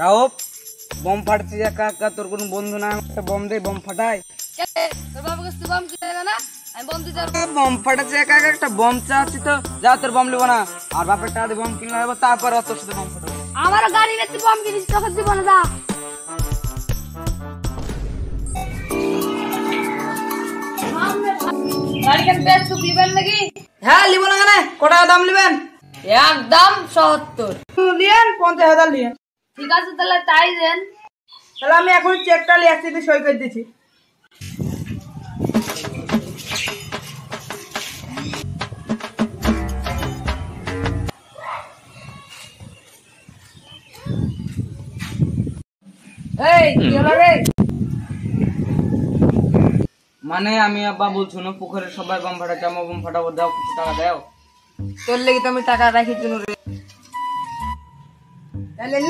রাউপ bomb ফাটছে একা একা, তোর কোন বন্ধু না, একটা বম দে, বম ফাটাই। বম ফাটাচ্ছে একা একা, একটা বম চাচ্ছি তো, যা তোর বম নেবো না, আর বাপের টাকা দিয়ে বম কিনে নেবো, তারপর তোর সাথে বম ফাটাবো। আমার গাড়ি নিতে বম কিনিস, তোকে দিব না। গাড়ি কেন বেশ তুক লিবেন নাকি? হ্যাঁ লিবো না কেন, কটা দাম লিবেন? একদম ৭০ লিয়েন, 50,000 লিয়েন। ঠিক আছে তাহলে তাই দেন। তাহলে আমি এখন চেকটা লিয়ে আসছি, সই করে দিচ্ছি। মানে আমি আব্বা বলছো না, পুকুরের সবাই বম ফাটাচ্ছে, আমার বম ফাটাবো, দাও কিছু টাকা দাও। তোর লেগে তো আমি টাকা রাখি জন্য রে।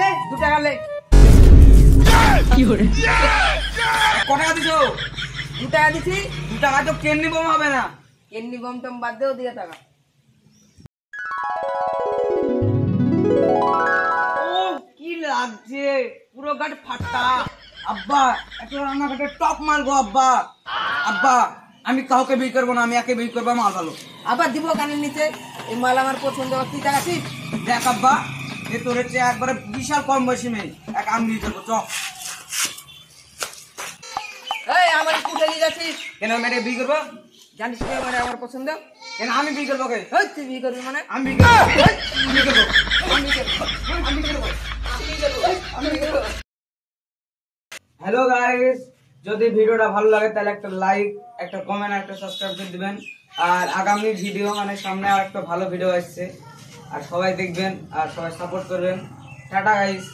লে 2 টাকা লে। কি করে কত টাকা দিছো? 2 টাকা দিছি। 2 টাকা তো কেন্নি বম হবে না, কেন্নি বম টম বাদ দেও, দিয়ে টাকা। ও কি লাগছে, পুরো গাট ফাটা। আব্বা এত রান্নাঘাটে টপ মাল গো আব্বা। আব্বা আমি কাউকে বিয়ে করবো না, আমি একে বিয়ে করবো, মাল ভালো। আবার দিব কানের নিচে, এই মাল আমার পছন্দ। তুই টাকা ঠিক দেখ আব্বা, এ তোর হচ্ছে একবারে বিশাল কম বয়সী মেয়ে, এক আমি বিয়ে করবো। চ আমার কুটে নিয়ে যাচ্ছিস কেন? মেরে বিয়ে করবো জানিস কি, মানে আমার পছন্দ কেন? আমি বিয়ে করবো। তুই বিয়ে করবি মানে? আমি বিয়ে করবো। হ্যালো গাইস, যদি ভিডিওটা ভালো লাগে তাহলে একটা লাইক, একটা কমেন্ট, একটা সাবস্ক্রাইব করে দিবেন। আর আগামী ভিডিও মানে সামনে আর একটা ভালো ভিডিও আসছে, আর সবাই দেখবেন আর সবাই সাপোর্ট করবেন। Tata guys.